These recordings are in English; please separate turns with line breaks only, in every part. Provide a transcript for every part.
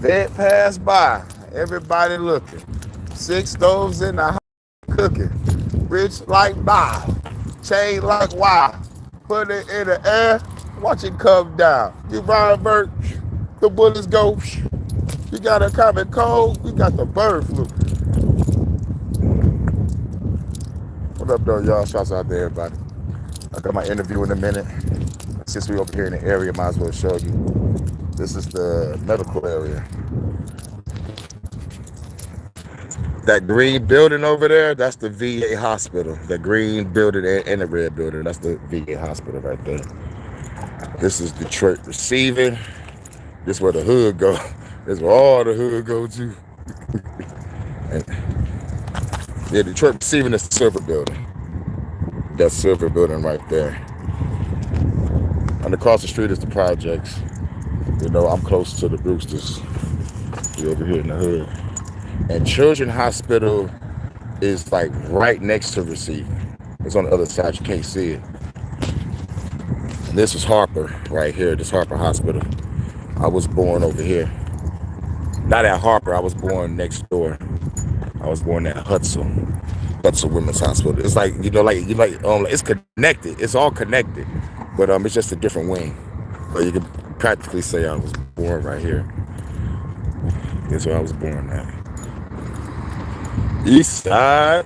Vet passed by. Everybody looking. Six stoves in the house cooking. Rich like Bob. Chain like wow. Put it in the air. Watch it come down. You Ryan Burt. The bullets go. You got a common cold. We got the bird flu. What up, though, y'all? Shouts out to everybody. I got my interview in a minute. Since we over here in the area, might as well show you. This is the medical area. That green building over there, that's the VA hospital. The green building and the red building, that's the VA hospital right there. This is Detroit receiving. This is where the hood go. This is where all the hood go to. And yeah, Detroit receiving is the silver building. That silver building right there. And across the street is the projects. You know, I'm close to the Brewsters. We're over here in the hood. And Children's Hospital is like right next to receiving. It's on the other side, you can't see it. And this is Harper right here, this Harper Hospital. I was born over here. Not at Harper, I was born next door. I was born at Hudson Women's Hospital. It's like, it's connected. It's all connected. But it's just a different wing. But you can practically say I was born right here. That's where I was born at. East Side.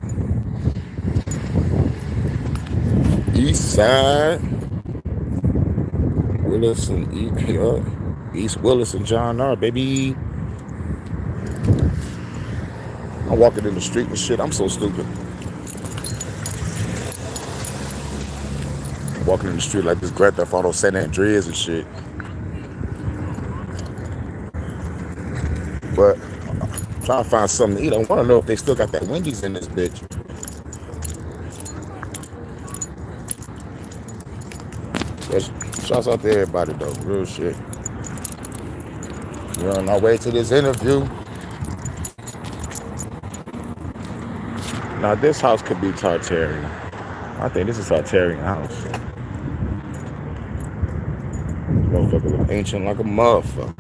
Willis and East Willis and John R, baby. I'm walking in the street and shit. I'm so stupid. I'm walking in the street like this Grand Theft Auto San Andreas and shit. But I'm trying to find something to eat. I want to know if they still got that Wendy's in this bitch. Shouts out to everybody though. Real shit. We're on our way to this interview. Now this house could be Tartarian. I think this is Tartarian house. Motherfucker look ancient like a motherfucker.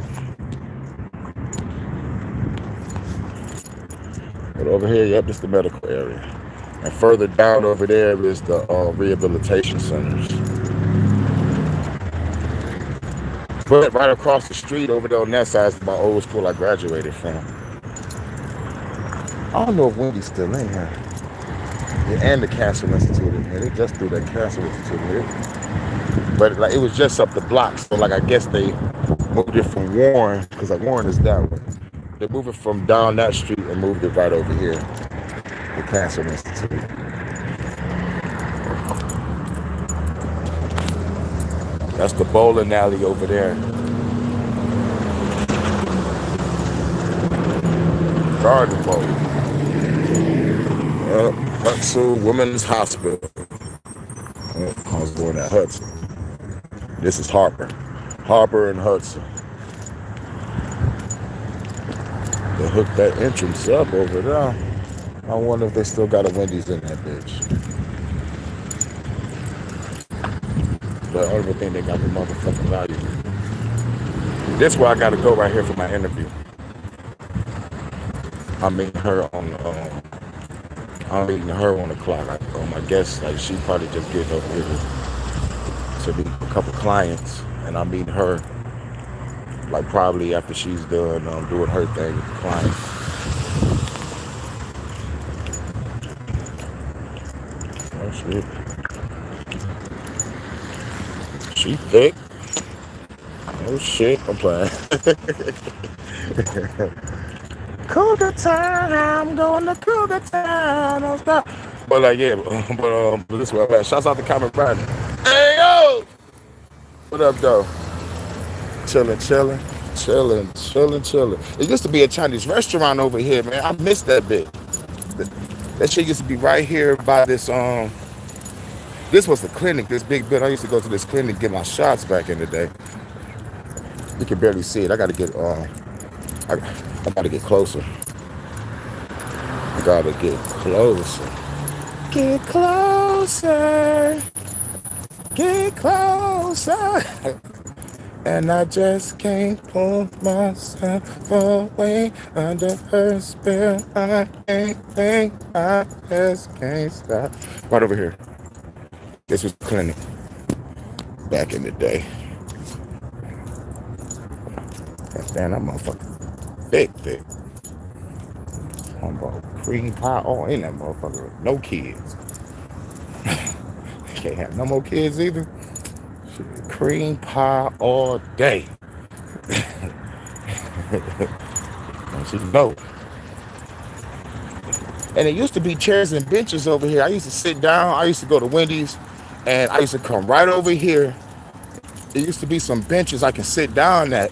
But over here, yep, this is the medical area. And further down over there is the rehabilitation centers. But right across the street over there on that side is my old school I graduated from. I don't know if Wendy's still in here. Yeah, and the Cancer Institute in here. They just threw that Cancer Institute in here. But like it was just up the block. So like I guess they moved it from Warren, because like Warren is that way. They moved it from down that street and moved it right over here. The Cancer Institute. That's the bowling alley over there. Garden bowl. Hudson Women's Hospital. I was born at Hudson. This is Harper. Harper and Hudson. They hooked that entrance up over there. I wonder if they still got a Wendy's in that bitch. But I don't even think they got the motherfucking value. This is where I gotta go right here for my interview. I'm meeting her on the clock. I guess like she probably just gets over here to meet a couple clients, and I'm meeting her like probably after she's done doing her thing with the client. Oh shit. She thick. Oh shit, I'm playing. Cougar Town, I'm going to Cougar Town, don't stop. But like yeah, but this way I'm at. Shouts out to Common Brandon. Hey yo! What up though? Chilling. It used to be a Chinese restaurant over here, man. I miss that bit. That shit used to be right here by this this was the clinic, this big bit. I used to go to this clinic to get my shots back in the day. You can barely see it. I gotta get I gotta get closer. I gotta get closer. Get closer. Get closer. And I just can't pull myself away under her spell. I can't think, I just can't stop. Right over here. This was clinic back in the day. Damn, that motherfucker thick. Cream pie all in that motherfucker. No kids. Can't have no more kids either. Shit, cream pie all day. And she know. And it used to be chairs and benches over here. I used to sit down. I used to go to Wendy's, and I used to come right over here. There used to be some benches I can sit down at,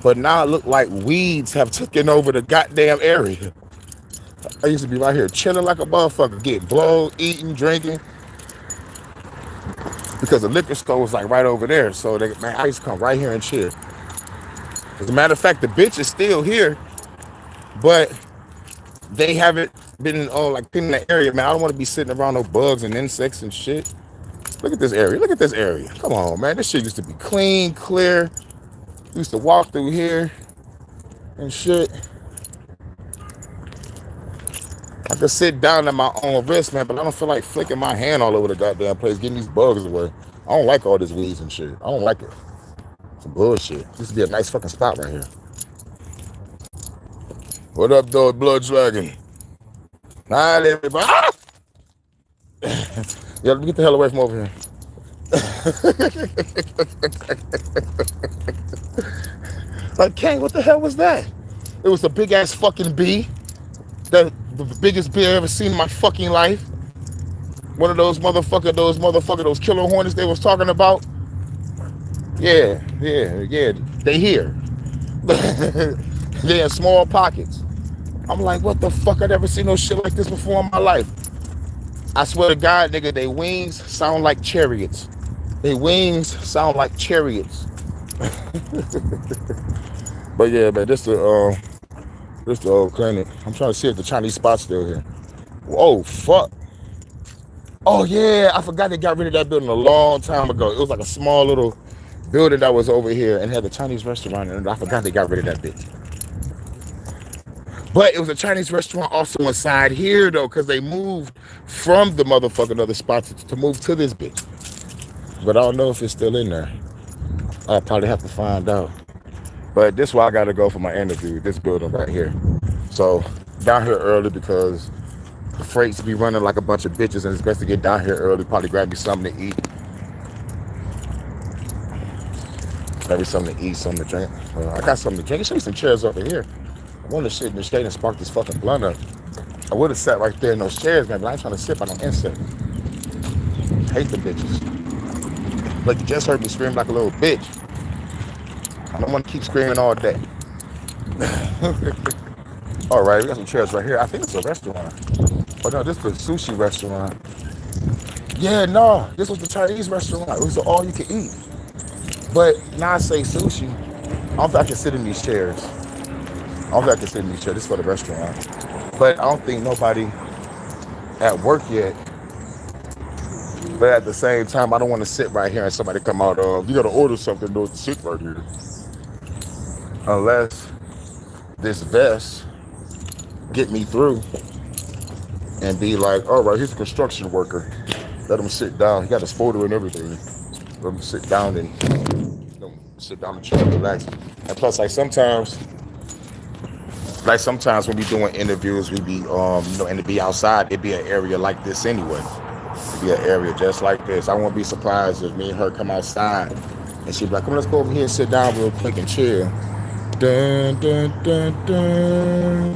but now it look like weeds have taken over the goddamn area. I used to be right here chilling like a motherfucker, getting blown, eating, drinking, because the liquor store was like right over there. So man, I used to come right here and chill. As a matter of fact, the bench is still here, but they haven't been like cleaning the area, man. I don't want to be sitting around no bugs and insects and shit. Look at this area. Look at this area. Come on, man. This shit used to be clean, clear. Used to walk through here and shit. I could sit down at my own risk, man, but I don't feel like flicking my hand all over the goddamn place, getting these bugs away. I don't like all this weeds and shit. I don't like it. Some bullshit. This would be a nice fucking spot right here. What up, though, Blood Dragon? Alright, everybody. Ah! Yeah, get the hell away from over here. Like, Kang, what the hell was that? It was a big ass fucking bee. The biggest bee I ever seen in my fucking life. One of those those killer hornets they was talking about. Yeah. They here. They in small pockets. I'm like, what the fuck? I never seen no shit like this before in my life. I swear to God, nigga, they wings sound like chariots. They wings sound like chariots. But yeah, man, this the old clinic. I'm trying to see if the Chinese spot's still here. Oh fuck. Oh yeah, I forgot they got rid of that building a long time ago. It was like a small little building that was over here and had the Chinese restaurant in it. I forgot they got rid of that bitch. But it was a Chinese restaurant also inside here though, because they moved from the motherfucking other spots to move to this bitch. But I don't know if it's still in there. I'll probably have to find out. But this is why I gotta go for my interview, this building right here. So down here early because the freights be running like a bunch of bitches, and it's best to get down here early, probably grab me something to eat. Maybe something to eat, something to drink. I got something to drink. Show me some chairs over here. I wanted to sit in the shade and spark this fucking blunt up. I would have sat right there in those chairs, man, but I ain't trying to sip on no insect. Hate the bitches. But you just heard me scream like a little bitch. I don't want to keep screaming all day. All right, we got some chairs right here. I think it's a restaurant. Oh no, this is a sushi restaurant. Yeah, no, this was the Chinese restaurant. It was all you can eat. But now I say sushi, I don't think I can sit in these chairs. This is for the restaurant. But I don't think nobody at work yet. But at the same time, I don't want to sit right here and somebody come out of, you got to order something, don't sit right here. Unless this vest get me through and be like, all right, here's a construction worker. Let him sit down. He got his folder and everything. Let him sit down and sit down and chill and relax. And plus, like sometimes when we doing interviews, we be and to be outside, it'd be an area like this anyway. It'd be an area just like this. I won't be surprised if me and her come outside and she'd be like, come on, let's go over here and sit down real quick and chill. Dun, dun, dun, dun.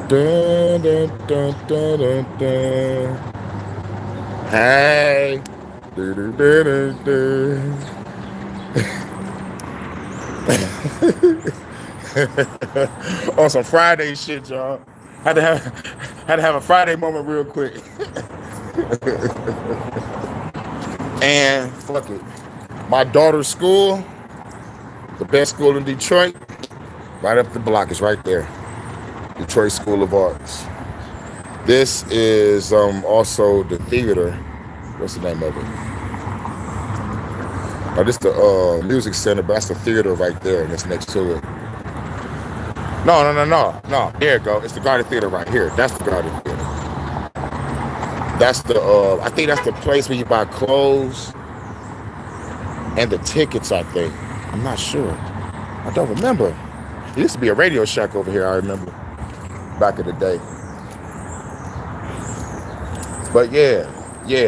Dun, dun, dun, dun, dun, dun. Hey. Dun, dun, dun, dun, dun. On some Friday shit, y'all. Had to have a Friday moment real quick. And fuck it. My daughter's school, the best school in Detroit, right up the block is right there. Detroit School of Arts. This is also the theater. What's the name of it? Oh, this the music center, but that's the theater right there, and it's next to it. No. There you go. It's the Garden Theater right here. That's the Garden Theater. That's the I think that's the place where you buy clothes and the tickets, I think. I'm not sure. I don't remember. There used to be a Radio Shack over here, I remember. Back in the day. But yeah,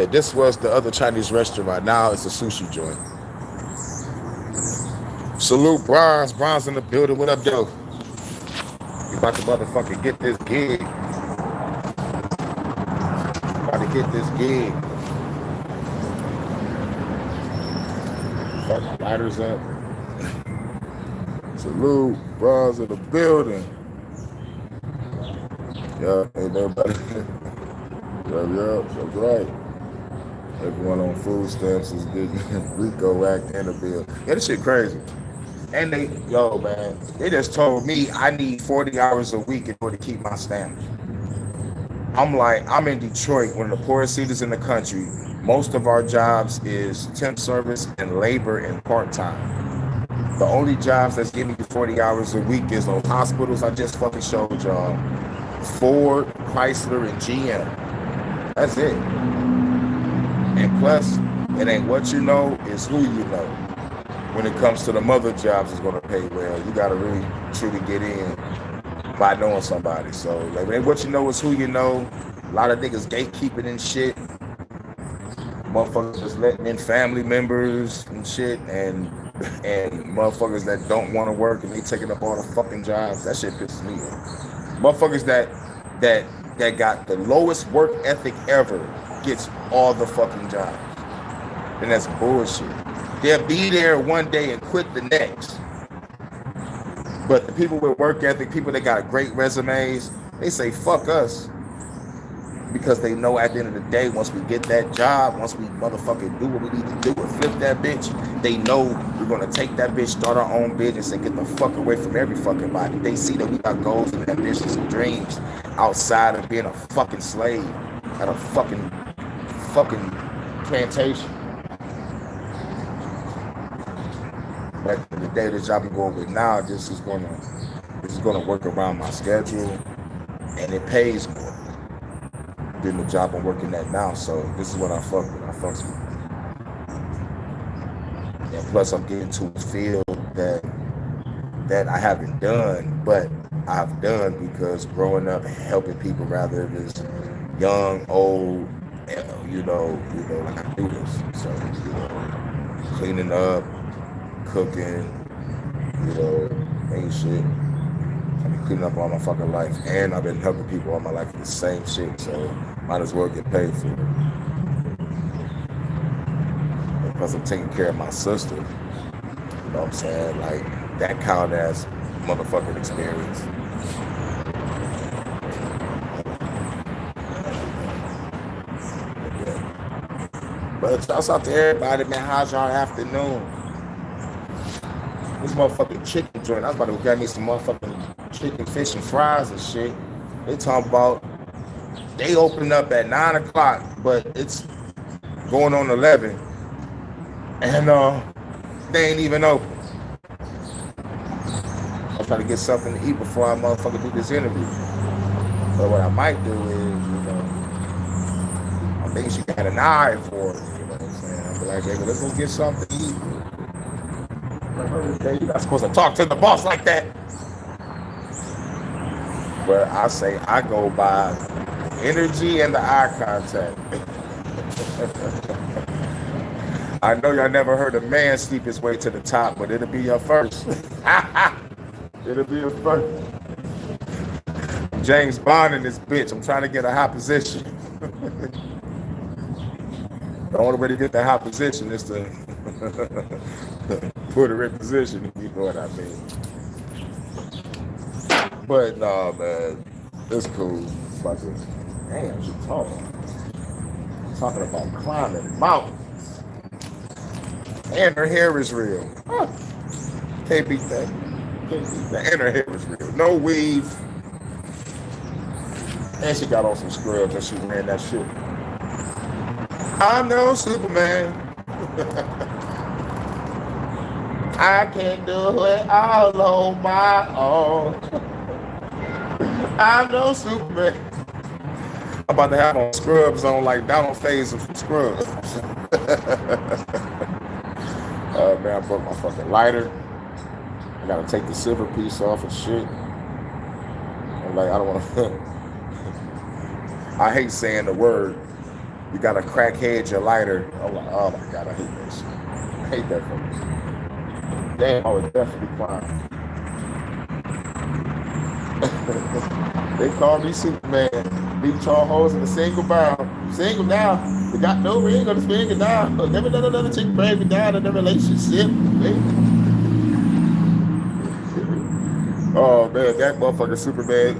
this was the other Chinese restaurant. Now it's a sushi joint. Salute Bronze. Bronze in the building. What up, though? You about to motherfucking get this gig. About to get this gig. Fuck, lighters up. Salute Bronze in the building. Yeah, ain't everybody. Yeah, that's right. Everyone on food stamps is getting Rico Act and a bill. Yeah, this shit crazy. And man, they just told me I need 40 hours a week in order to keep my stamps. I'm like, I'm in Detroit, one of the poorest cities in the country. Most of our jobs is temp service and labor and part-time. The only jobs that's giving you 40 hours a week is those hospitals I just fucking showed y'all. Ford, Chrysler, and GM. That's it. And plus, it ain't what you know, it's who you know. When it comes to the mother jobs, it's gonna pay well. You gotta really truly get in by knowing somebody. So like, it ain't what you know, it's who you know. A lot of niggas gatekeeping and shit. Motherfuckers just letting in family members and shit, and motherfuckers that don't want to work and they taking up all the fucking jobs. That shit pisses me off. Motherfuckers that got the lowest work ethic ever gets all the fucking jobs. And that's bullshit. They'll be there one day and quit the next. But the people with work ethic, people that got great resumes, they say fuck us. Because they know at the end of the day, once we get that job, once we motherfucking do what we need to do and flip that bitch, they know we're gonna take that bitch, start our own business, and get the fuck away from every fucking body. They see that we got goals and ambitions and dreams outside of being a fucking slave at a fucking plantation. But the day the job I'm going with now, this is gonna work around my schedule, and it pays more than the job I'm working at now. So this is what I fuck with. I fucks with. And plus I'm getting to a field that I haven't done, but I've done because growing up helping people, rather it is young, old, like I do this. So, cleaning up, cooking, ain't shit. I've been cleaning up all my fucking life, and I've been helping people all my life with the same shit, so might as well get paid for it. And plus I'm taking care of my sister, you know what I'm saying? Like, that count as motherfucking experience. But shouts out to everybody, man. How's y'all afternoon? This motherfucking chicken joint, I was about to go get me some motherfucking chicken, fish, and fries and shit. They talking about they open up at 9 o'clock, but it's going on 11, and they ain't even open. I'm trying to get something to eat before I motherfucking do this interview. But what I might do is, I think she got an eye for it. You know what I'm saying? I'll be like, baby, let's go get something to eat. You're not supposed to talk to the boss like that. But I say I go by energy and the eye contact. I know y'all never heard a man sleep his way to the top, but it'll be your first. It'll be your first. James Bond in this bitch. I'm trying to get a high position. The only way to get that high position is to put her in position, if you know what I mean. But nah, man, it's cool. Damn, she's talking about climbing mountains, and her hair is real. Huh. Can't beat that. And her hair is real. No weave, and she got on some scrubs and she ran that shit. I know Superman. I can't do it all on my own. I'm no Superman. I'm about to have on scrubs on like Donald Faison from Scrubs. Man, I broke my fucking lighter. I gotta take the silver piece off and shit. I'm like, I don't want to. I hate saying the word. You gotta crackhead your lighter. I'm like, oh my god, I hate that shit. I hate that fucking shit. Damn, I was definitely crying. They call me Superman. Beat y'all hoes in a single bound. Single now. We got no ring on the finger now. Never done another chick break me down in the relationship. Oh man, that motherfucker Superman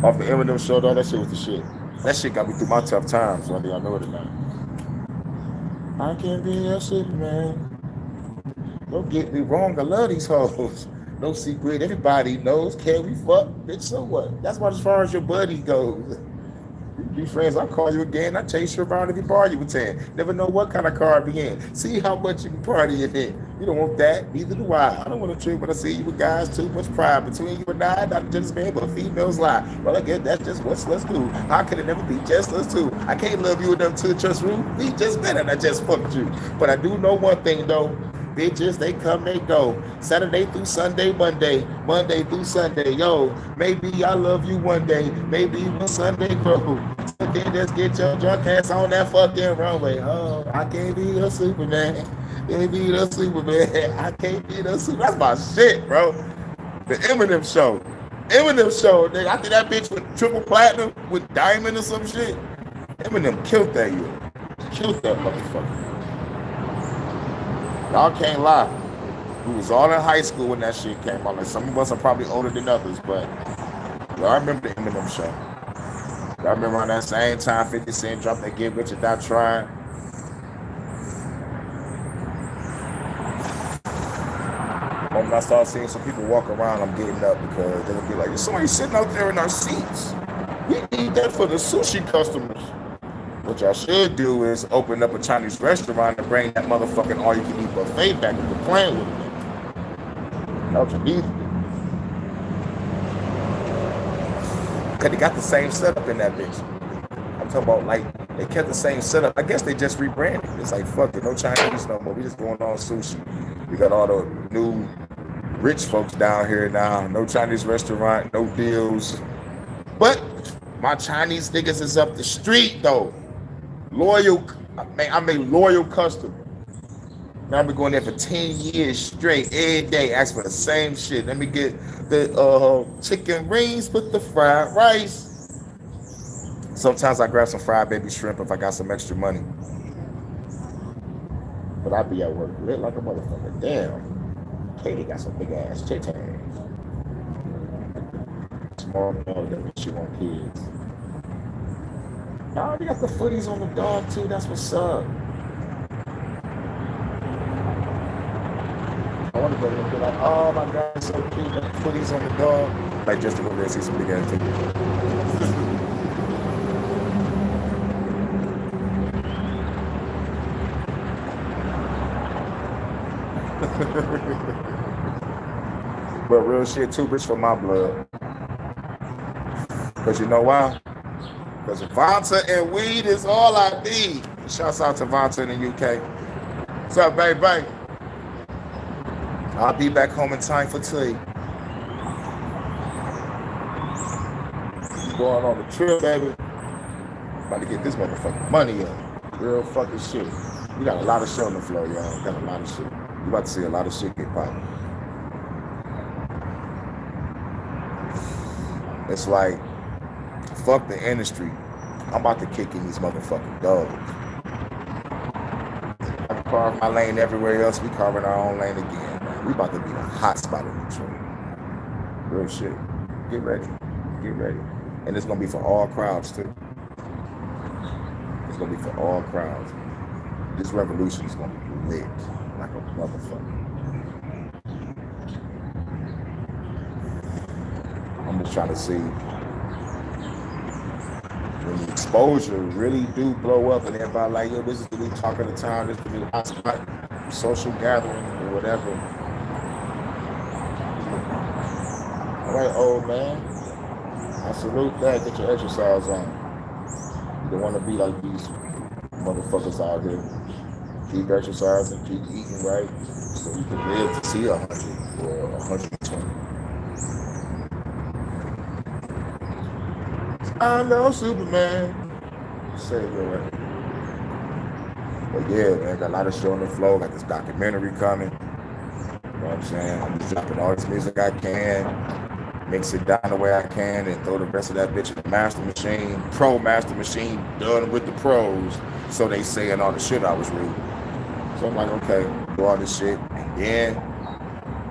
off the Eminem show, though, that shit was the shit. That shit got me through my tough times, whether y'all know it or not. I can't be a Superman. Don't get me wrong, I love these hoes. No secret, everybody knows. Can we fuck? Bitch, so what? That's about as far as your buddy goes. You be friends, I'll call you again. I chase you around every bar you attend. Never know what kind of car be in. See how much you can party in it. You don't want that, neither do I. I don't want to trip when I see you with guys, too much pride between you and I. Not just man, but females lie. Well, I guess that's just what let's do. How could it never be just us two? I can't love you enough to trust you. We just met and I just fucked you. But I do know one thing, though. Bitches, they come, they go. Saturday through Sunday, Monday through Sunday. Yo, maybe I love you one day. Maybe one Sunday grow. So then just get your drunk ass on that fucking runway. Oh, I can't be a Superman. Can't be the Superman. I can't be the Superman. That's my shit, bro. The Eminem show. Nigga. I think that bitch with triple platinum with diamond or some shit. Eminem killed that year. Killed that motherfucker. Y'all can't lie. We was all in high school when that shit came out. Like some of us are probably older than others, but y'all remember the Eminem show. Y'all remember around that same time 50 Cent dropped that Get Rich or Die Trying? When I start seeing some people walk around, I'm getting up because they're gonna be like, there's somebody sitting out there in our seats. We need that for the sushi customers. What y'all should do is open up a Chinese restaurant and bring that motherfucking all-you-can-eat buffet back and quit playing with it. That's what you need to do. Because they got the same setup in that bitch. I'm talking about, like, they kept the same setup. I guess they just rebranded. It's like, fuck it, no Chinese no more. We just going on sushi. We got all the new rich folks down here now. No Chinese restaurant, no deals. But my Chinese niggas is up the street, though. Loyal, I'm a loyal customer. Now I've been going there for 10 years straight, every day, ask for the same shit. Let me get the chicken rings with the fried rice. Sometimes I grab some fried baby shrimp if I got some extra money. But I be at work lit like a motherfucker. Damn. Katie got some big ass titties. Small dog that she want kids. Oh, they got the footies on the dog too. That's what's up. I want to go there and be like, oh my god, it's so cute. Got the footies on the dog. Like just to go there and see some big ass titties. But real shit, too rich for my blood. Cause you know why? Because Vanta and weed is all I need. Shouts out to Vanta in the UK. What's up, baby? I'll be back home in time for tea. Going on the trip, baby. About to get this motherfucking money up. Real fucking shit. We got a lot of shit on the floor, y'all. Got a lot of shit. You about to see a lot of shit get popped. It's like, fuck the industry. I'm about to kick in these motherfucking dogs. I carve my lane everywhere else. We carving our own lane again. We about to be a hot spot in Detroit. Real shit. Get ready. Get ready. And it's gonna be for all crowds too. It's gonna be for all crowds. This revolution is gonna be lit like a motherfucker. I'm just trying to see when the exposure really do blow up and everybody like, yo, this is the new talk of the town, this is the new hot spot, social gathering, or whatever. All right, old man. I salute that. Get your exercise on. You don't want to be like these motherfuckers out here. Keep exercising, keep eating right, so you can live to see 100 or 120. I know Superman. Say it right. But yeah, man, got a lot of shit on the flow, like this documentary coming. You know what I'm saying? I'm just dropping all this music I can, mix it down the way I can, and throw the rest of that bitch in the master machine, pro master machine, done with the pros, so they saying all the shit I was reading. So I'm like, okay, do all this shit, and then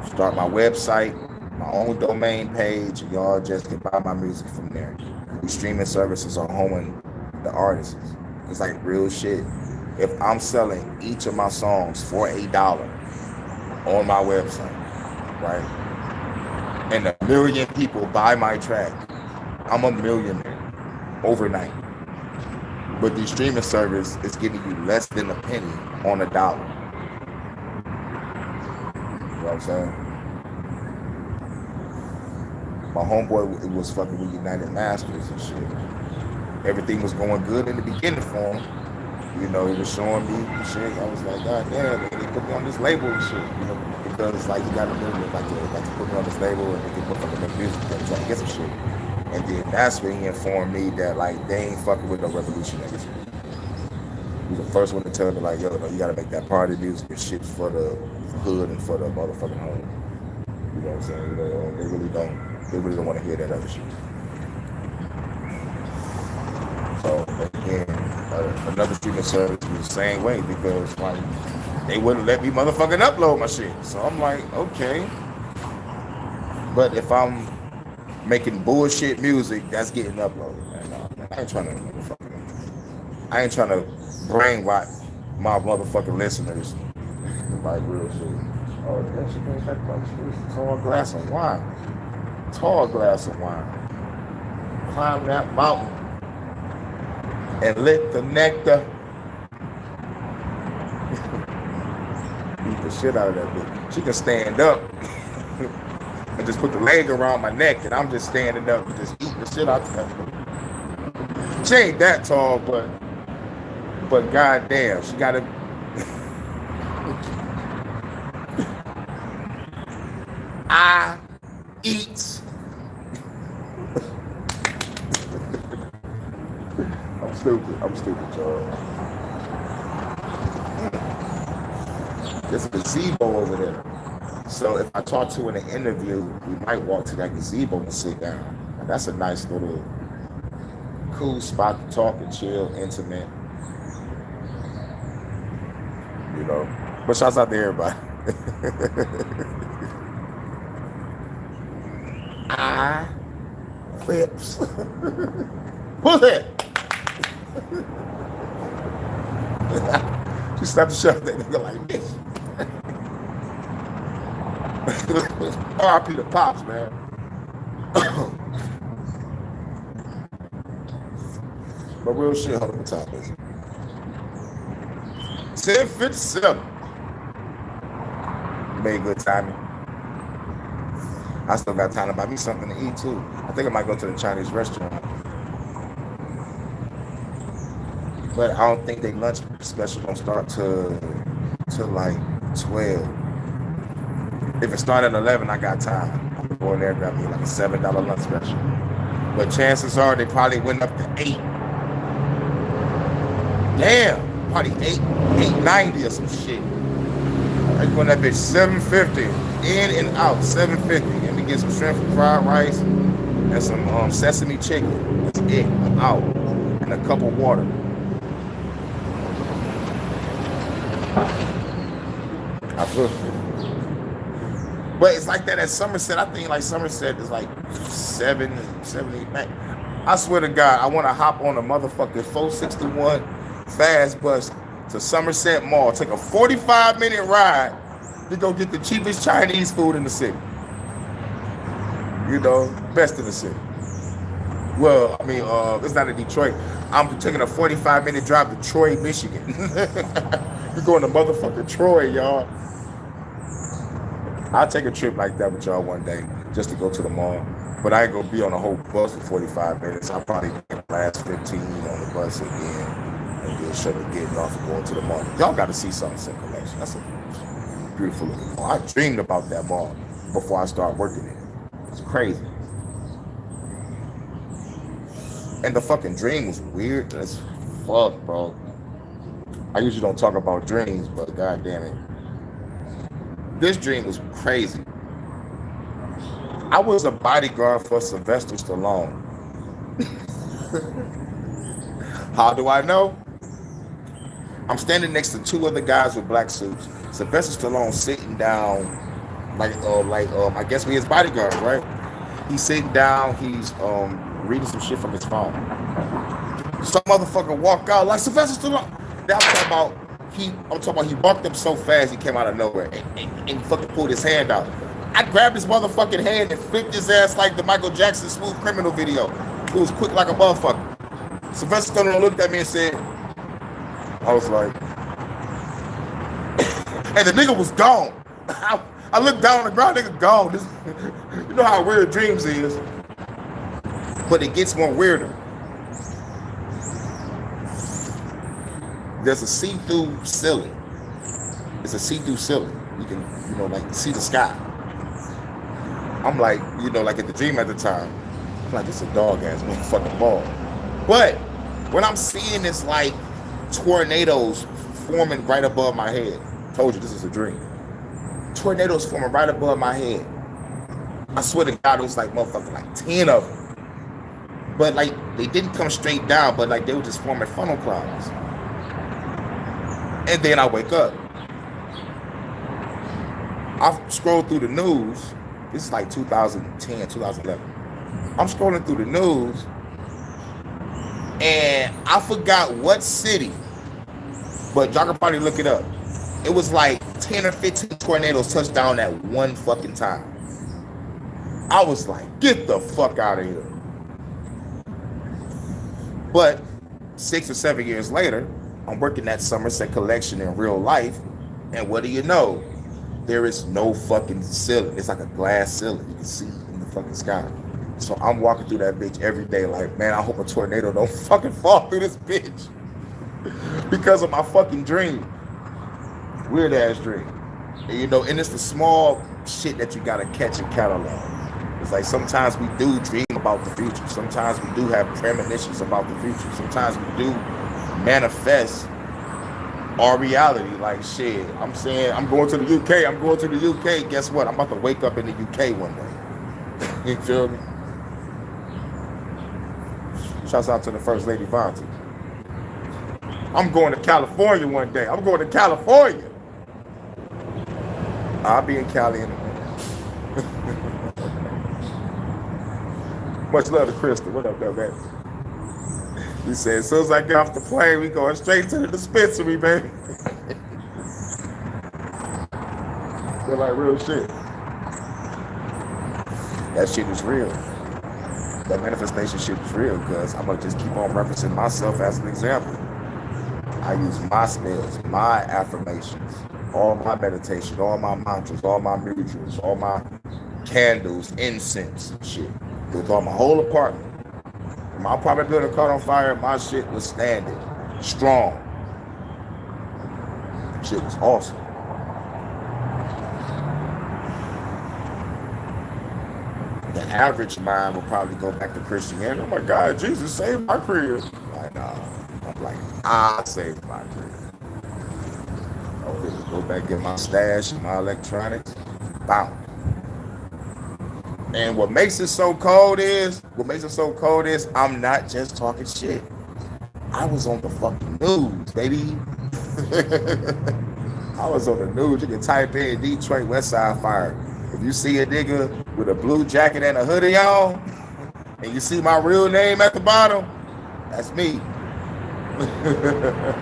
start my website, my own domain page, and y'all just can buy my music from there. These streaming services are homing the artists. It's like real shit. If I'm selling each of my songs for $1 on my website, right, and 1 million people buy my track, I'm a millionaire overnight. But the streaming service is giving you less than a penny on $1. You know what I'm saying? My homeboy was fucking with United Masters and shit. Everything was going good in the beginning for him. You know, he was showing me and shit. I was like, God damn, man, they put me on this label and shit. You know, because like he got a million, like to put me on this label and they can motherfucking make music and try to get some shit. And then that's when he informed me that like they ain't fucking with no revolutionaries. He was the first one to tell me like, yo, no, you gotta make that party music and shit for the hood and for the motherfucking home. You know what I'm saying? They really don't want to hear that other shit. So again, another streaming service was the same way because like they wouldn't let me motherfucking upload my shit. So I'm like, okay. But if I'm making bullshit music, that's getting uploaded, man. No, man, I ain't trying to brainwash my motherfucking listeners. Like real shit. Oh, that shit ain't that much. Tall glass of wine. Tall glass of wine. Climb that mountain and lick the nectar. Beat the shit out of that bitch. She can stand up and just put the leg around my neck, and I'm just standing up and just eating the shit out of that bitch. She ain't that tall, but goddamn, she gotta. I eat. I'm stupid, y'all. There's a gazebo over there. So if I talk to her in an interview, we might walk to that gazebo and sit down. And that's a nice little cool spot to talk and chill, intimate. You know. But shouts out to everybody. I flips. Who's that? She slapped the shit out of that nigga like this. R.I.P. the Pops, man. But real shit, hold on the top is 10:57. Made good timing. I still got time to buy me something to eat too. I think I might go to the Chinese restaurant. But I don't think they lunch special don't start till like 12. If it started at 11, I got time. I'm going there and grab me like a $7 lunch special. But chances are they probably went up to 8. Damn, probably 8.90 or some shit. I going that bitch $7.50 in and out, $7.50. Let me get some shrimp and fried rice and some sesame chicken. That's it. I'm out. And a cup of water. I feel. But it's like that at Somerset. I think like Somerset is like 7, 8 back. I swear to God, I want to hop on a motherfucking 461 fast bus to Somerset Mall, take a 45-minute ride to go get the cheapest Chinese food in the city. You know, best in the city. Well, I mean, it's not in Detroit. I'm taking a 45-minute drive to Troy, Michigan. You're going to motherfucking Troy, y'all. I'll take a trip like that with y'all one day just to go to the mall. But I ain't gonna be on a whole bus for 45 minutes. I'll probably get the last 15 on the bus again and then shut it getting off and going to the mall. Y'all got to see Sunset Collection. That's a beautiful looking mall. I dreamed about that mall before I started working in it. It's crazy. And the fucking dream was weird as fuck, bro. I usually don't talk about dreams, but god damn it. This dream was crazy. I was a bodyguard for Sylvester Stallone. How do I know? I'm standing next to two other guys with black suits. Sylvester Stallone sitting down, I guess we his bodyguard, right? He's sitting down. He's reading some shit from his phone. Some motherfucker walk out like Sylvester Stallone. I'm talking about he walked up so fast he came out of nowhere and he fucking pulled his hand out. I grabbed his motherfucking hand and flipped his ass like the Michael Jackson Smooth Criminal video. It was quick like a motherfucker. Sylvester Stallone looked at me and said, I was like, and the nigga was gone. I looked down on the ground, nigga gone. You know how weird dreams is. But it gets more weirder. There's a see-through ceiling. It's a see-through ceiling. You can, like see the sky. I'm like, like at the dream at the time, I'm like, it's a dog-ass motherfucking ball. But when I'm seeing this like tornadoes forming right above my head, told you this is a dream. Tornadoes forming right above my head. I swear to God, it was like motherfucking like 10 of them. But like they didn't come straight down, but like they were just forming funnel clouds. And then I wake up. I scroll through the news. This is like 2010, 2011. I'm scrolling through the news and I forgot what city, but y'all can probably look it up. It was like 10 or 15 tornadoes touched down at one fucking time. I was like, get the fuck out of here. But 6 or 7 years later, I'm working at Somerset Collection in real life, and what do you know? There is no fucking ceiling. It's like a glass ceiling you can see in the fucking sky. So I'm walking through that bitch every day like, man, I hope a tornado don't fucking fall through this bitch. Because of my fucking dream. Weird ass dream. And it's the small shit that you gotta catch and catalog. It's like sometimes we do dream about the future. Sometimes we do have premonitions about the future. Sometimes we do manifest our reality. Like shit, I'm saying I'm going to the UK. I'm going to the UK. Guess what? I'm about to wake up in the UK one day. You feel me? Shouts out to the First Lady Vontae. I'm going to California one day. I'm going to California. I'll be in Cali in a minute. Much love to Crystal. What up, man? He said, as soon as I get off the plane, we going straight to the dispensary, baby. Feel like real shit. That shit is real. That manifestation shit is real because I'm going to just keep on referencing myself as an example. I use my spells, my affirmations, all my meditation, all my mantras, all my mudras, all my candles, incense, shit. With all my whole apartment. When my apartment building caught on fire, my shit was standing strong. Shit was awesome. The average mind will probably go back to Christianity. Oh my God, Jesus saved my crib. Like, nah. I'm like, I saved my crib. Okay, go back, get my stash and my electronics. Bow. And what makes it so cold is, I'm not just talking shit. I was on the fucking news, baby. I was on the news. You can type in Detroit Westside Fire. If you see a nigga with a blue jacket and a hoodie on, and you see my real name at the bottom, that's me.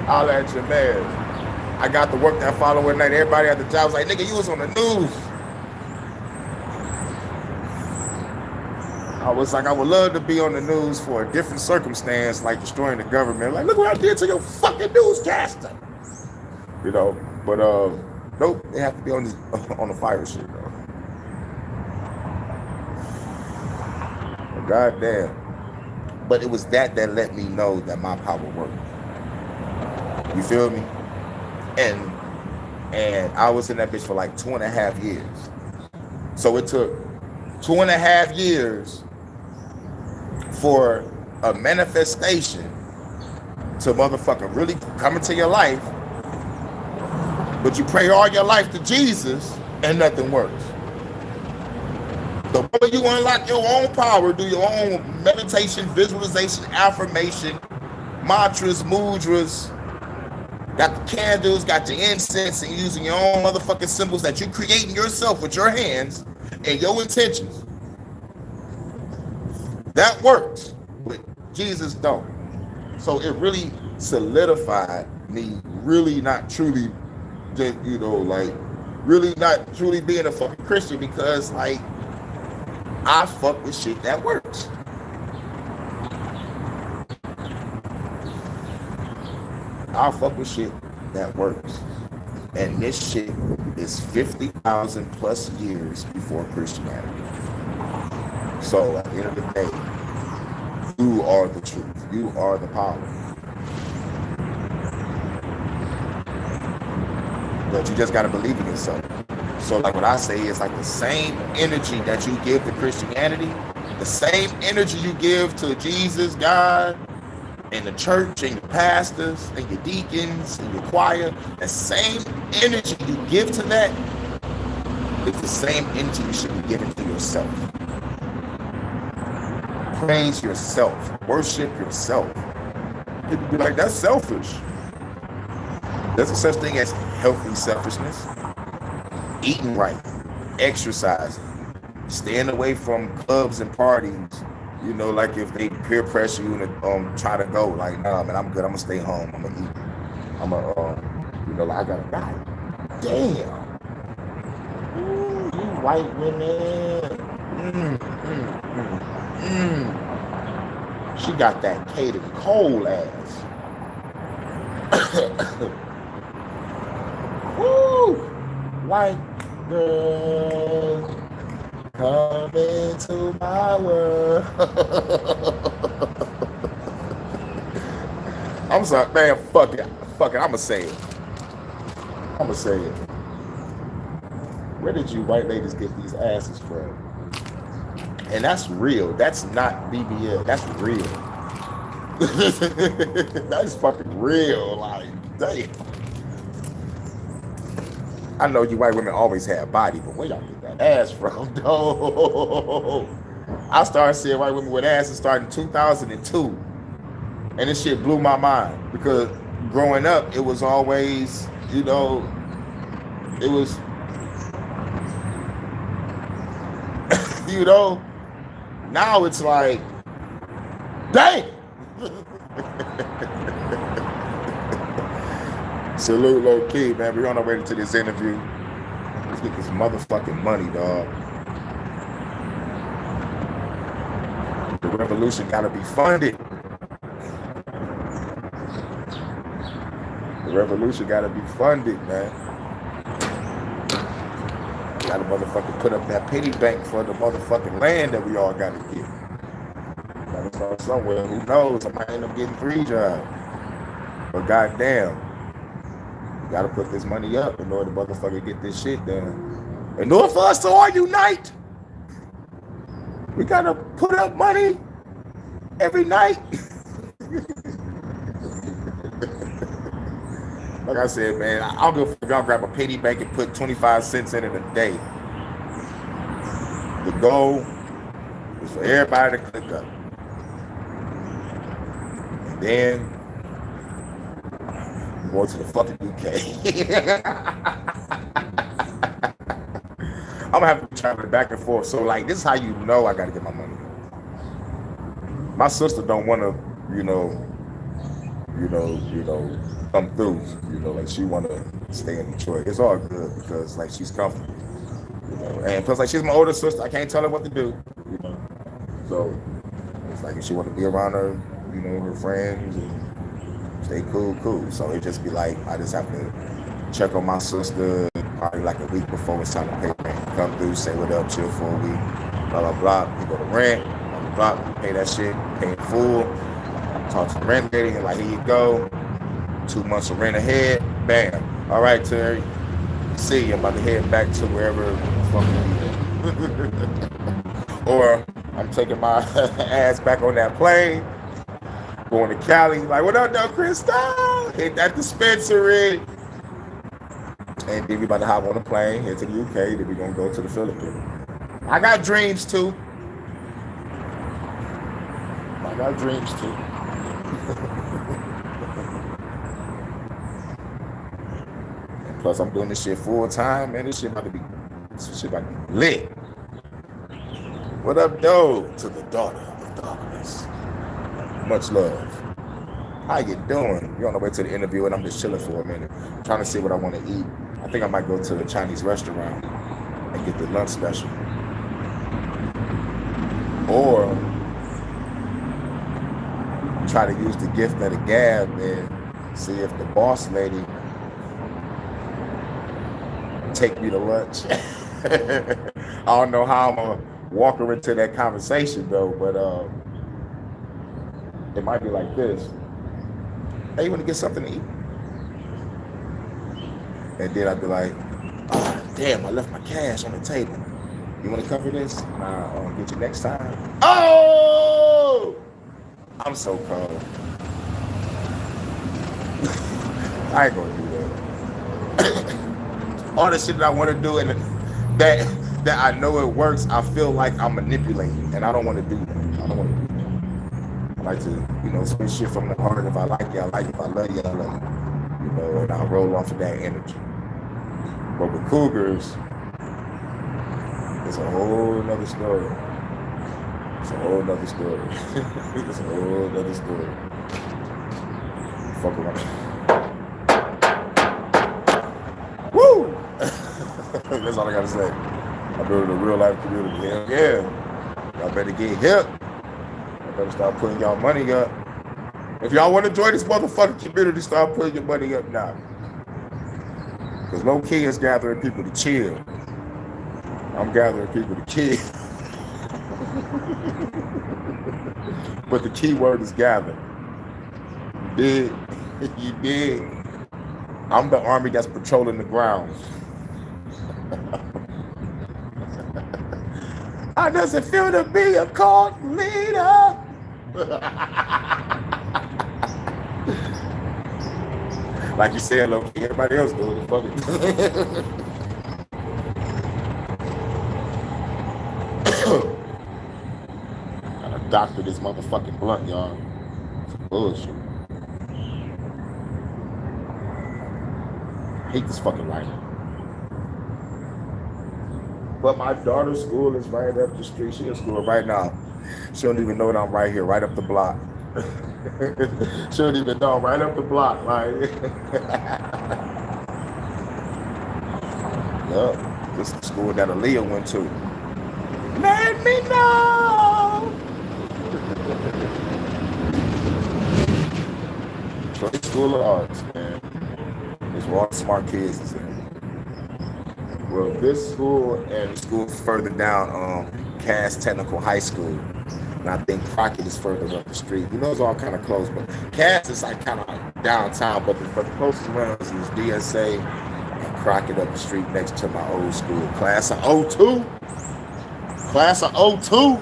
Holla at your man. I got to work that following night. Everybody at the job was like, nigga, you was on the news. I was like, I would love to be on the news for a different circumstance, like destroying the government. Like, look what I did to your fucking newscaster. But nope, they have to be on the fire shit, bro. God damn. But it was that let me know that my power worked. You feel me? And I was in that bitch for like 2.5 years. So it took 2.5 years for a manifestation to motherfucker really come into your life, but you pray all your life to Jesus and nothing works. The moment you unlock your own power, do your own meditation, visualization, affirmation, mantras, mudras, got the candles, got the incense, and using your own motherfucking symbols that you creating yourself with your hands and your intentions. That works, but Jesus don't. So it really solidified me really not truly, you know, like really not truly being a fucking Christian, because like I fuck with shit that works. I fuck with shit that works. And this shit is 50,000 plus years before Christianity. So at the end of the day, you are the truth. You are the power. But you just gotta believe in yourself. So like what I say is like the same energy that you give to Christianity, the same energy you give to Jesus, God, and the church, and your pastors, and your deacons, and your choir, the same energy you give to that is the same energy you should be giving to yourself. Praise yourself. Worship yourself. People be like, that's selfish. There's a such thing as healthy selfishness. Eating right, exercising, staying away from clubs and parties. You know, like if they peer pressure you and try to go, like, nah, man, I'm good. I'm gonna stay home. I'm gonna eat. I'm gonna, you know, like, I gotta die. Damn. Ooh, you white women. She got that Katie Cole ass. Woo! White girl, come into my world. I'm sorry, man. Fuck it. I'ma say it. Where did you white ladies get these asses from? And that's real. That's not BBL. That's real. That's fucking real. Like, damn. I know you white women always had body, but where y'all get that ass from, though? I started seeing white women with asses starting in 2002. And this shit blew my mind, because growing up, it was always, you know, it was, you know, now it's like, dang! Salute low key, man. We're on our way to this interview. Let's get this motherfucking money, dog. The revolution gotta be funded. The revolution gotta be funded, man. Gotta motherfucking put up that piggy bank for the motherfucking land that we all gotta get. Gotta start somewhere. Who knows? I might end up getting 3 jobs. But goddamn. Gotta put this money up in order to motherfucker get this shit done. In order for us to all unite, we gotta put up money every night. Like I said, man, I'll go if y'all grab a piggy bank and put 25 cents in it a day. The goal is for everybody to click up. And then go to the fucking UK. I'm gonna have to travel back and forth. So like, this is how you know I gotta get my money. My sister don't wanna, you know, come through. You know, like she wanna stay in Detroit. It's all good because like she's comfortable. You know, and plus like she's my older sister. I can't tell her what to do. You know, so it's like if she wanna be around her, you know, her friends and stay cool. So it just be like, I just have to check on my sister probably like a week before it's time to pay rent. Come through, say what up, chill for a week, blah, blah, blah. We go to rent, block, pay that shit, pay in full. Talk to the rent lady, and like, here you go. 2 months of rent ahead, bam. All right, Terry. See, I'm about to head back to wherever the fuck. Or I'm taking my ass back on that plane, going to Cali. Like, what up, though, Crystal? Hit that dispensary. And then we about to hop on a plane, head to the UK. Then we gonna go to the Philippines. I got dreams too. I got dreams too. And plus, I'm doing this shit full time, man. This shit about to be lit. What up, though, to the daughter of darkness? Much love. How you doing? You're on the way to the interview, and I'm just chilling for a minute, trying to see what I want to eat. I think I might go to a Chinese restaurant and get the lunch special. Or try to use the gift of the gab and see if the boss lady take me to lunch. I don't know how I'm gonna walk her into that conversation though, but it might be like this. Hey, you wanna get something to eat? And then I'd be like, oh, damn, I left my cash on the table. You want to cover this? I'll get you next time. Oh! I'm so cold. I ain't gonna do that. All the shit that I want to do and that I know it works, I feel like I'm manipulating, and I don't want to do that. I don't want to do that. I like to, spend shit from the heart. If I like you, I like you. If I love you, I love you. And I'll roll off of that energy. But with cougars, it's a whole nother story. It's a whole nother story. It's a whole nother story. Fuck around. Woo! That's all I gotta say. I'm building a real life community. Hell yeah. Y'all better get hip. Y'all better start putting y'all money up. If y'all want to join this motherfucking community, start putting your money up now. Because low key is gathering people to chill. I'm gathering people to kill. But the key word is gather. You did. You did. I'm the army that's patrolling the ground. How does it feel to be a cult leader? Like you said, look, everybody else doing it. Fuck it. Gotta doctor this motherfucking blunt, y'all. It's bullshit. I hate this fucking life. But my daughter's school is right up the street. She's in school right now. She don't even know that I'm right here, right up the block. She don't even know I'm right up the block, right? Yup, this is the school that Aaliyah went to. Let me know. Detroit School of Arts, man. It's where all the smart kids is in. Well, this school and the school further down, Cass Technical High School. And I think Crockett is further up the street. It's all kind of close, but Cass is like kind of downtown, but the closest ones is DSA and Crockett up the street next to my old school. Class of 02. Class of 02.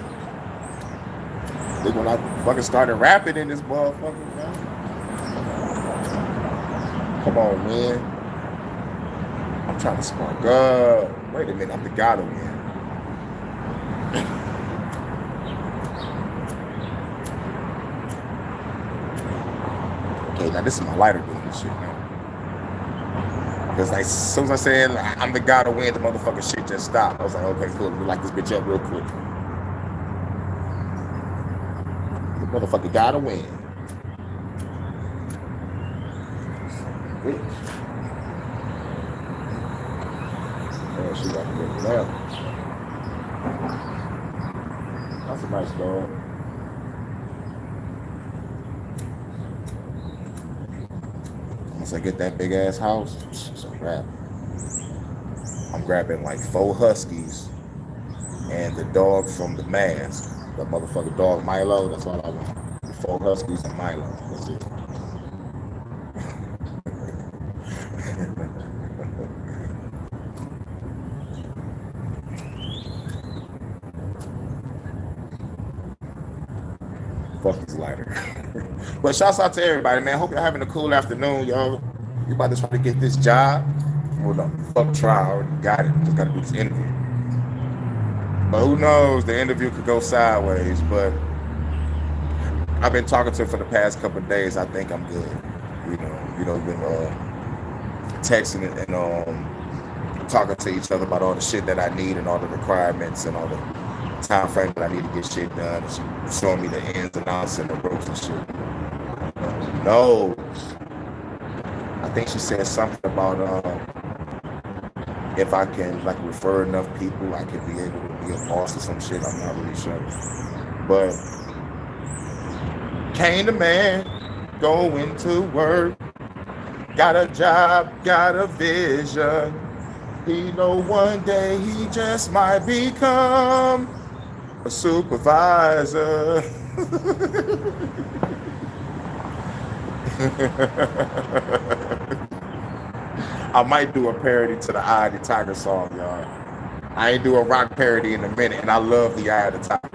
Then when I fucking started rapping in this motherfucker, man. Come on, man. I'm trying to spark up. Wait a minute, I'm the god of man. Okay, now this is my lighter doing this shit now. Because like, as soon as I said I'm the god of wind, the motherfucking shit just stopped. I was like, okay, cool, let me light this bitch up real quick. The motherfucking god of wind. Bitch. Oh, she got to get it up. That's a nice dog. Once I get that big ass house, it's a wrap. I'm grabbing like 4 huskies and the dog from The Mask. That motherfucking dog Milo, that's all I want. 4 Huskies and Milo. That's it. Fuck this lighter. But shouts out to everybody, man. Hope you're having a cool afternoon, y'all. You about to try to get this job. Well, no, fuck try. I already got it. Just gotta do this interview. But who knows? The interview could go sideways. But I've been talking to him for the past couple of days. I think I'm good. We've been texting and talking to each other about all the shit that I need and all the requirements and all the time frame that I need to get shit done. And she showing me the ins and outs and the ropes and shit. No, I think she said something about if I can like refer enough people, I can be able to be a boss or some shit. I'm not really sure. But came the man, going to work, got a job, got a vision. He know one day he just might become a supervisor. I might do a parody to the Eye of the Tiger song, y'all. I ain't do a rock parody in a minute, and I love the Eye of the Tiger.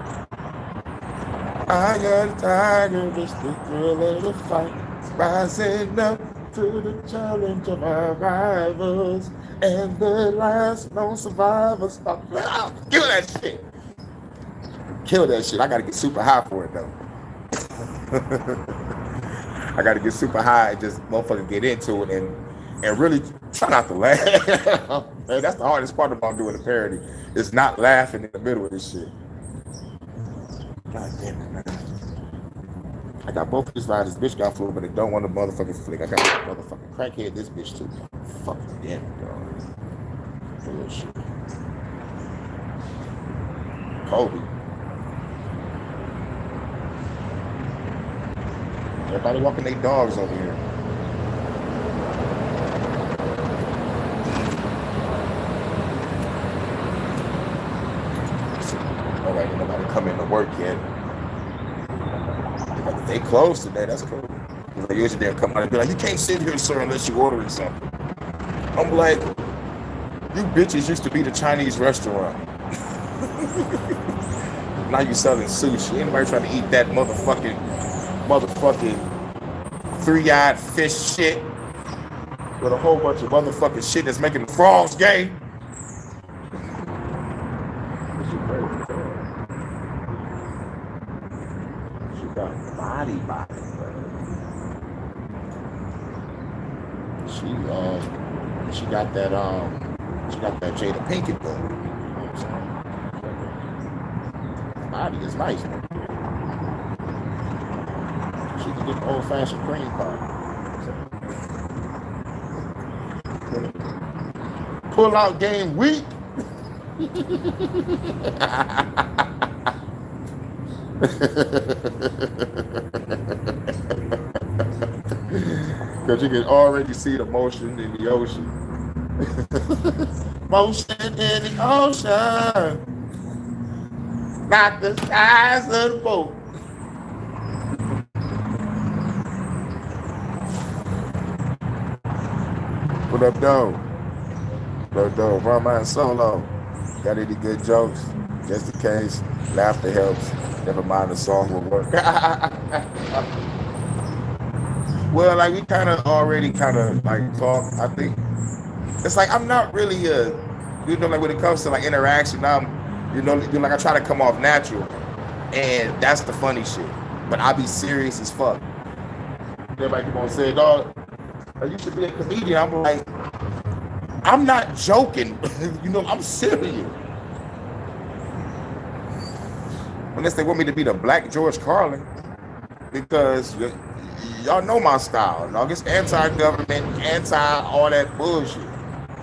Eye of the Tiger, just the thrill of the fight, rising up to the challenge of our rivals, and the last known survivors. Kill that shit. Kill that shit. I gotta get super high for it though. I gotta get super high and just motherfucking get into it and really try not to laugh. Man, that's the hardest part about doing a parody, is not laughing in the middle of this shit. God damn it, man. I got both of these riders. This bitch got flu, but they don't want a motherfucking flick. I got a motherfucking crackhead this bitch too. Fucking damn it, dog. Bullshit. Kobe. Everybody walking their dogs over here. All right, ain't nobody come in to work yet. They closed today. That's cool. They usually they'll come out and be like, "You can't sit here, sir, unless you're ordering something." I'm like, you bitches used to be the Chinese restaurant. Now you selling sushi. Anybody trying to eat that motherfucking 3-eyed fish shit with a whole bunch of motherfucking shit that's making the frogs gay? She got body, bro. She got that Jada Pinkett though. You know what I'm saying? Body is nice, man. She can get an old-fashioned cream pie. Pull out game week. Because you can already see the motion in the ocean. Motion in the ocean. Not the size of the boat. What up, though? What up, though? Rama and Solo. Got any good jokes? Just in case. Laughter helps. Never mind, the song will work. Well, like we kind of already like talk. I think it's like I'm not really like when it comes to like interaction, like I try to come off natural, and that's the funny shit. But I be serious as fuck. Everybody keep on saying, "Dog, you should be a comedian." I'm like, I'm not joking. I'm serious. Unless they want me to be the Black George Carlin, because y'all know my style. Dog, it's anti-government, anti-all that bullshit.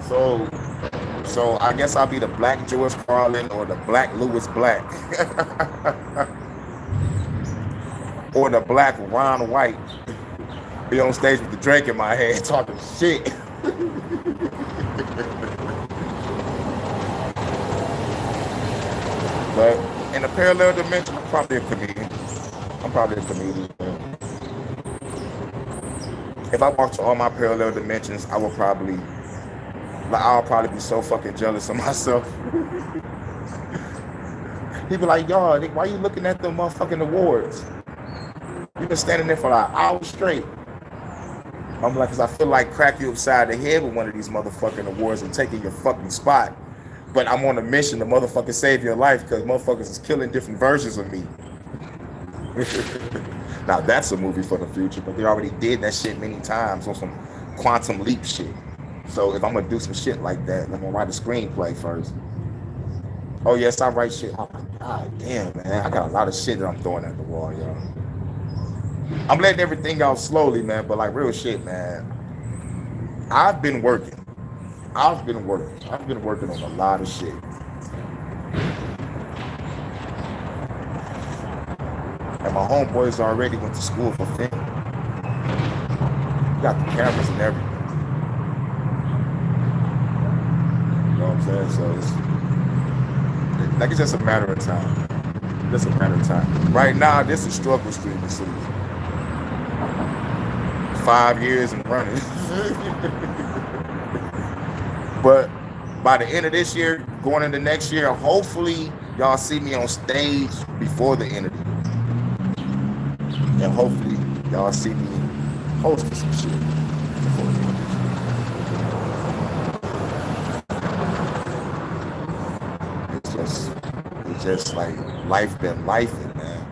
So I guess I'll be the Black George Carlin or the Black Louis Black. Or the Black Ron White. Be on stage with the drink in my hand talking shit. But in a parallel dimension, I'm probably a comedian. I'm probably a comedian. If I walked to all my parallel dimensions, I'll probably be so fucking jealous of myself. People like, y'all, why you looking at the motherfucking awards? You've been standing there for like hours straight. I'm like, cause I feel like crack you upside the head with one of these motherfucking awards and taking your fucking spot. But I'm on a mission to motherfucking save your life because motherfuckers is killing different versions of me. Now that's a movie for the future, but they already did that shit many times on some quantum leap shit. So if I'm gonna do some shit like that, I'm gonna write a screenplay first. Oh yes, I write shit. Oh, God damn, man, I got a lot of shit that I'm throwing at the wall, yo. I'm letting everything out slowly, man, but like real shit, man. I've been working. I've been working on a lot of shit. And my homeboys already went to school for film. Got the cameras and everything. You know what I'm saying? So it's just a matter of time. Just a matter of time. Right now, this is struggle streaming season. 5 years and running. But by the end of this year, going into next year, hopefully y'all see me on stage before the end of the year. And hopefully y'all see me hosting some shit before the end of the year. It's just like life been lifing, man.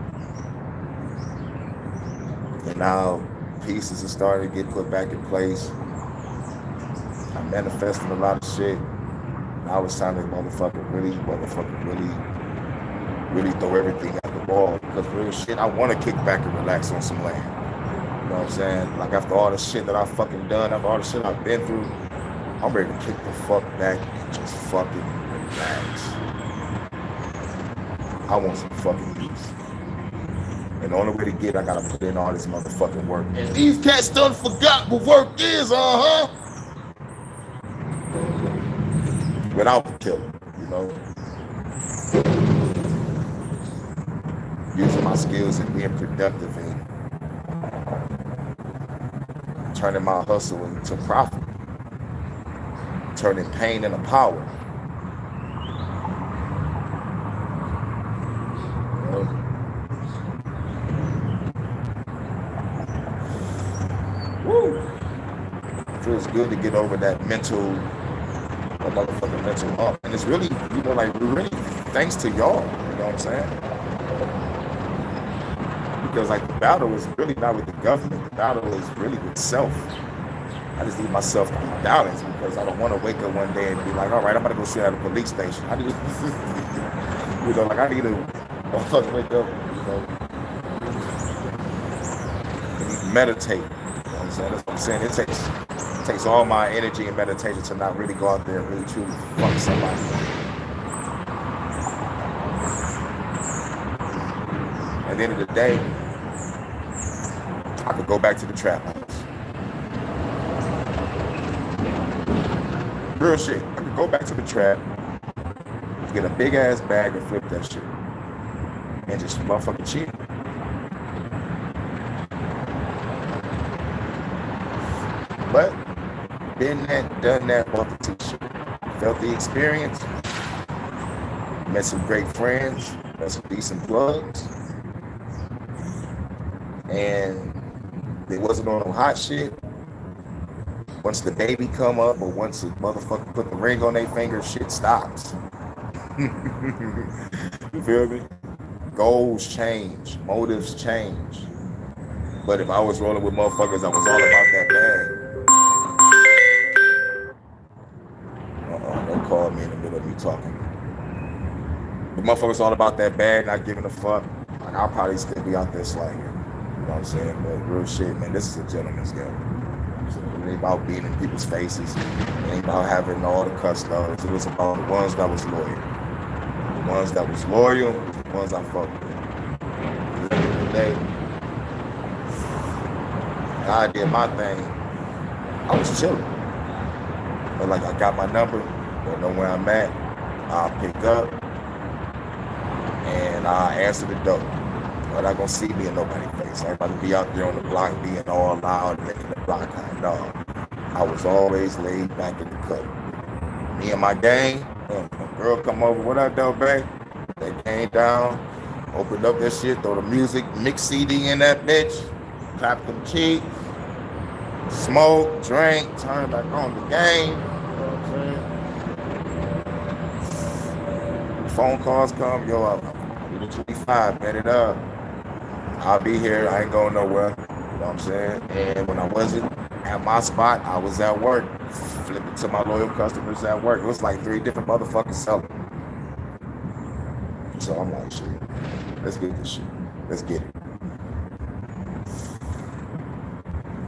And now pieces are starting to get put back in place. I'm manifesting a lot of shit. Now it's time to really throw everything at the wall. Because real shit, I want to kick back and relax on some land. You know what I'm saying? Like after all the shit that I've fucking done, after all the shit I've been through, I'm ready to kick the fuck back and just fucking relax. I want some fucking peace. And the only way to get it, I gotta put in all this motherfucking work. And these cats done forgot what work is, without the killing, you know. Using my skills and being productive and turning my hustle into profit. Turning pain into power. You know? Woo! Feels good to get over that motherfucking mental up. And it's really, you know, like really thanks to y'all, you know what I'm saying? Because like the battle is really not with the government, the battle is really with self. I just need myself to be balanced because I don't want to wake up one day and be like, all right, I'm gonna go sit at a police station. I need to, you know, like I need to wake up, you know, meditate. You know what I'm saying? That's what I'm saying. It takes all my energy and meditation to not really go out there and really truly fuck somebody. At the end of the day, I could go back to the trap house. Real shit. I could go back to the trap, get a big ass bag and flip that shit. And just motherfucking chill. But been that, done that, bought the t-shirt. Felt the experience. Met some great friends, met some decent plugs. And they wasn't on no hot shit. Once the baby come up or once the motherfucker put the ring on their finger, shit stops. You feel me? Goals change, motives change. But if I was rolling with motherfuckers, I was all about that bag. Don't call me in the middle of me talking. The motherfuckers all about that bag, not giving a fuck. Like I'll probably still be out there slanging. You know what I'm saying? But real shit, man, this is a gentleman's game. So it ain't about being in people's faces. It ain't about having all the customers. It was about the ones that was loyal. The ones that was loyal, the ones I fucked with. At the end of the day, I did my thing. I was chilling. But like I got my number, I know where I'm at. I'll pick up. and I answer the door. You're not gonna see me in nobody's face. Everybody be out there on the block being all loud and making the block hot. No, I was always laid back in the cut. Me and my gang, a girl come over, what up, though, babe? They came down, opened up that shit, throw the music, mix CD in that bitch, clap them cheeks, smoke, drink, turn back on the game. You know what I'm saying? Phone calls come, yo, I'll be the 25, bet it up. I'll be here, I ain't going nowhere. You know what I'm saying? And when I wasn't at my spot, I was at work. Flipping to my loyal customers at work. It was like 3 different motherfuckers selling. So I'm like, shit, let's get this shit. Let's get it.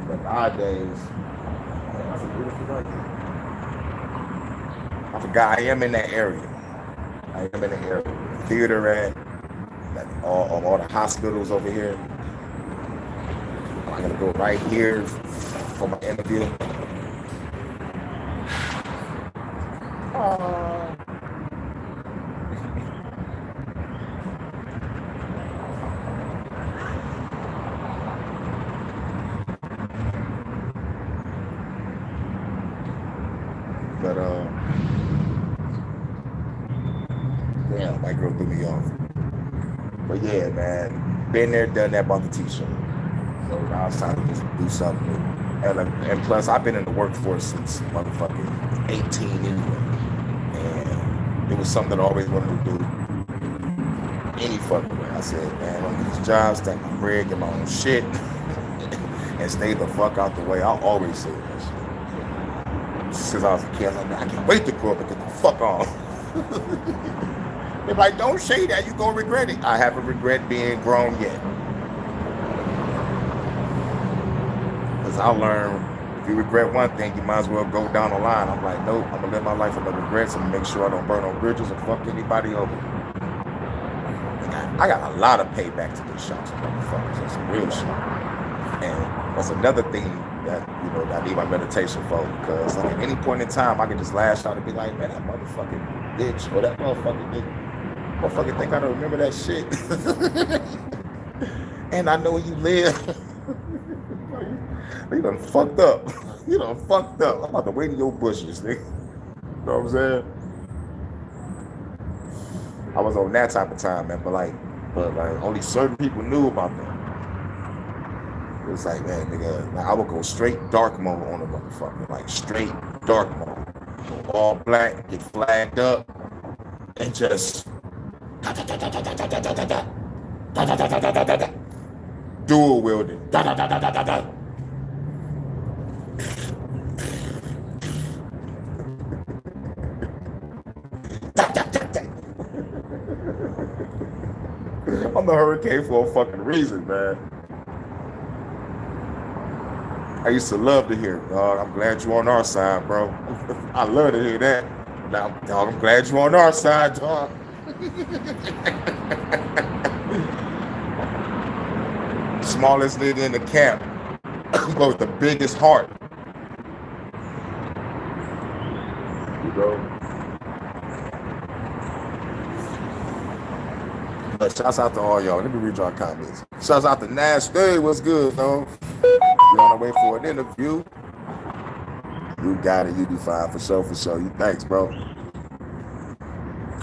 But nowadays, that's a beautiful night. I forgot I am in that area. I am in the area. The theater at, all the hospitals over here. I'm gonna go right here for my interview. But damn, that girl threw me off. But yeah, man, been there, done that, bought the t-shirt. So now it's time to just do something new. And plus, I've been in the workforce since motherfucking 18 anyway. And it was something that I always wanted to do. Any fucking way. I said, man, on these jobs, take my bread, get my own shit, and stay the fuck out the way. I'll always say that shit. Since I was a kid, I was like, man, I can't wait to grow up and get the fuck on. They're like, don't say that, you gonna regret it. I haven't regret being grown yet. Because I learned, if you regret one thing, you might as well go down the line. I'm like, nope, I'm gonna live my life with no regrets and make sure I don't burn no bridges or fuck anybody over. I got a lot of payback to these shots, motherfuckers. That's some real shit. And that's another thing that, you know, that I need my meditation for, because like at any point in time, I can just lash out and be like, man, that motherfucking bitch or that motherfucking nigga. Motherfucking think I don't remember that shit. And I know where you live. You done fucked up. You done fucked up. I'm about to wait in your bushes, nigga. You know what I'm saying? I was on that type of time, man, but like only certain people knew about that. It was like, man, nigga, I would go straight dark mode on a motherfucker, like straight dark mode. Go all black, get flagged up, and just dual wielding. I'm the hurricane for a fucking reason, man. I used to love to hear, dog, I'm glad you're on our side, bro. I love to hear that. Now, dog, I'm glad you're on our side, dog. Smallest nigga in the camp, but with the biggest heart. You know? But shouts out to all y'all. Let me read y'all comments. Shouts out to Nasty. What's good, though? You on the way for an interview? You got it. You do fine for sure, for sure. You thanks, bro.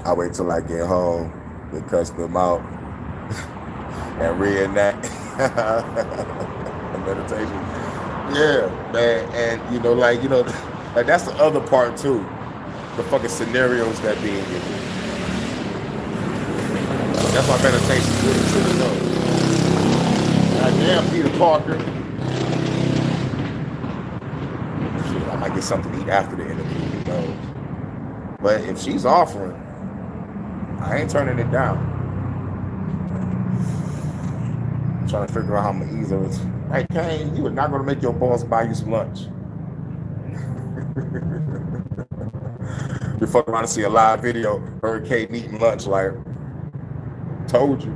I'll wait till I get home to cuss them out and reenact meditation. Yeah, man. And like that's the other part too. The fucking scenarios that be in your head. That's why meditation is really truly dope. Goddamn, Peter Parker. Shit, I might get something to eat after the interview, you know. But if she's offering, I ain't turning it down. I'm trying to figure out how I'm gonna ease her. Hey, Kane, you are not gonna make your boss buy you some lunch. You fuck around and see a live video, her and Kate eating lunch, like, told you.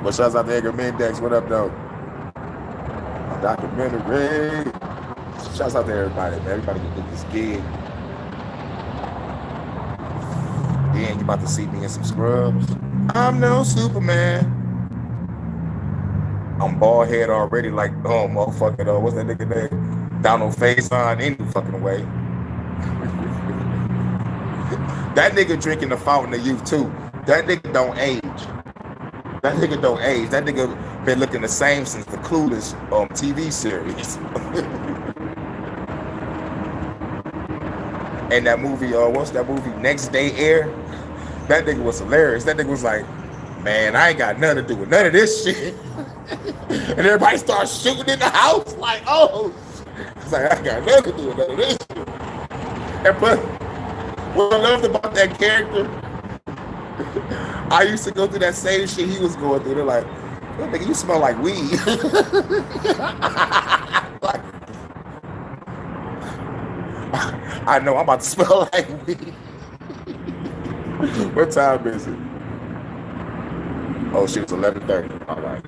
But shouts out to Edgar Mendex. What up, though? Documentary. Shouts out to everybody, man. Everybody can get this gig. Then you about to see me in some scrubs. I'm no Superman. I'm bald head already, like, oh, motherfucking, what's that nigga name? Donald Faison, any fucking way. That nigga drinking the fountain of youth, too. That nigga don't age. That nigga don't age. That nigga been looking the same since the Clueless TV series. And that movie, what's that movie? Next Day Air? That nigga was hilarious. That nigga was like, man, I ain't got nothing to do with none of this shit. And everybody starts shooting in the house like, oh. It's like, I got nothing to do with none of this shit. And but what I loved about that character, I used to go through that same shit he was going through. They're like, oh, nigga, you smell like weed. Like, I know I'm about to smell like weed. What time is it? Oh shit, it's 11:30. All right,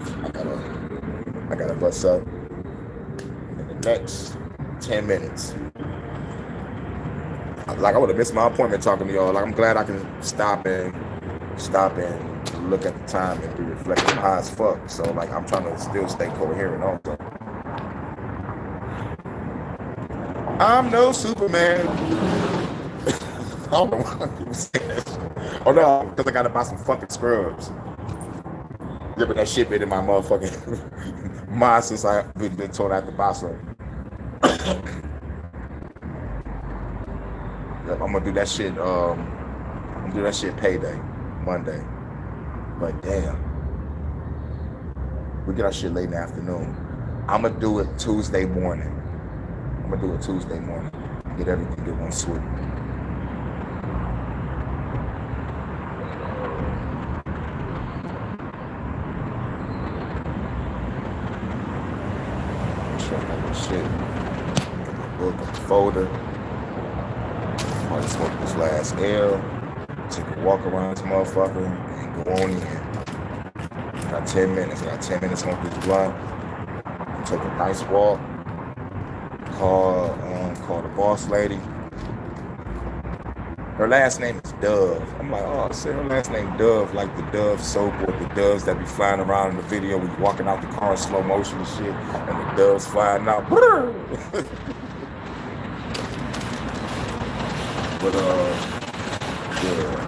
I gotta bust up in the next 10 minutes. Like, I would have missed my appointment talking to y'all. Like, I'm glad I can stop and look at the time and be reflective high as fuck. So like, I'm trying to still stay coherent also. I'm no Superman. I don't know why people say that. Oh no, because I gotta buy some fucking scrubs. Yeah, but that shit been in my motherfucking mind since I've been told I have to buy some. Yep, I'm gonna do that shit. I'm gonna do that shit payday, Monday. But damn, we get our shit late in the afternoon. I'm gonna do it Tuesday morning. Get everything in one swoop. Shit. Book up the folder. I just smoke this last L. Take a walk around this motherfucker and go on in. Got 10 minutes. Got 10 minutes on this blunt. Take a nice walk. Call the boss lady. Her last name is Dove. I'm like, oh, I said her last name Dove, like the Dove soap or the doves that be flying around in the video when you're walking out the car in slow motion and shit, and the doves flying out. But yeah,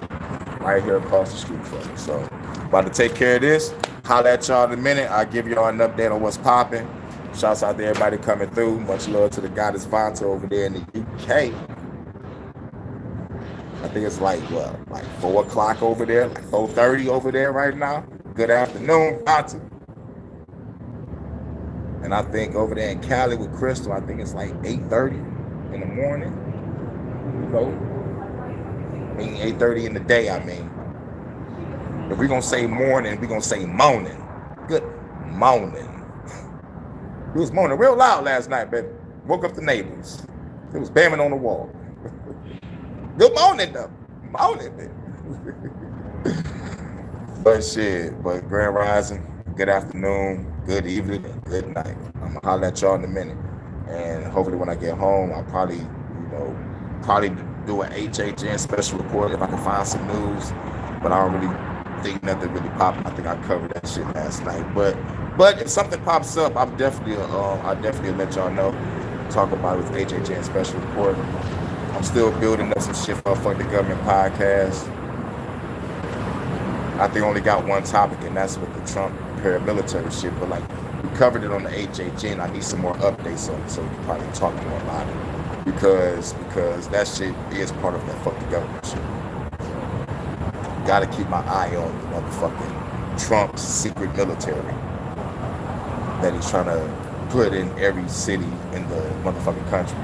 right here across the street from me. So, about to take care of this. Holla at y'all in a minute. I'll give y'all an update on what's popping. Shouts out to everybody coming through. Much love to the goddess Vanta over there in the UK. I think it's like 4 o'clock over there, like 4:30 over there right now. Good afternoon, Vanta. And I think over there in Cali with Crystal, I think it's like 8:30 in the morning. You know, I mean 8:30 in the day. I mean, if we're gonna say morning, we're gonna say moaning. Good morning. It was moaning real loud last night, baby. Woke up the neighbors. It was banging on the wall. Good morning, though. Morning, baby. But shit, but Grand Rising, good afternoon, good evening, and good night. I'm gonna holler at y'all in a minute. And hopefully when I get home, I'll probably do an HHN special report if I can find some news. But I don't really think nothing really popped. I think I covered that shit last night. But if something pops up, I'll definitely let y'all know. Talk about it with HHN special report. I'm still building up some shit for Fuck the Government podcast. I think I only got one topic, and that's with the Trump paramilitary shit. But like, we covered it on the HHN. I need some more updates on it, so we can probably talk more about it. Because that shit is part of that Fuck the Government shit. Gotta keep my eye on the motherfucking Trump's secret military that he's trying to put in every city in the motherfucking country.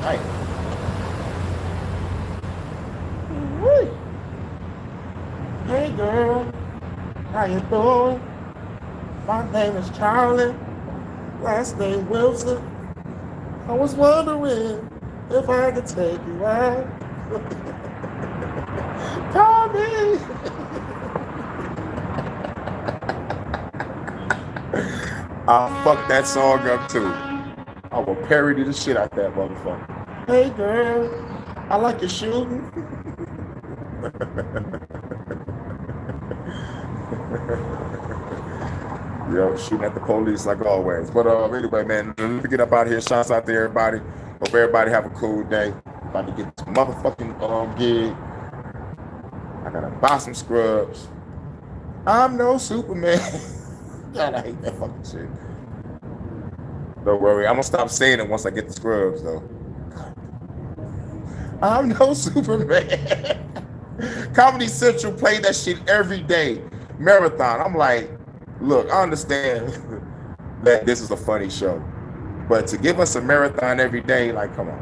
Right. Hey girl, how you doing? My name is Charlie, last name Wilson. I was wondering if I could take you out. Call me. I'll fuck that song up too. I will parody the shit out that motherfucker. Hey girl, I like your shooting. Yo, shooting at the police like always. But anyway, man, let me get up out of here. Shouts out to everybody. Hope everybody have a cool day. About to get this motherfucking gig. I gotta buy some scrubs. I'm no Superman. God, I hate that fucking shit. Don't worry, I'm gonna stop saying it once I get the scrubs though. I'm no Superman. Comedy Central played that shit every day. Marathon. I'm like, look, I understand that this is a funny show, but to give us a marathon every day, like, come on.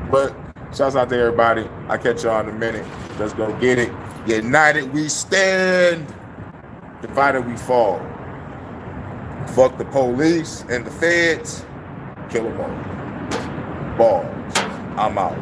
But shouts out to everybody. I'll catch y'all in a minute. Let's go get it. United we stand. Divided we fall. Fuck the police and the feds. Kill them all. Balls. I'm out.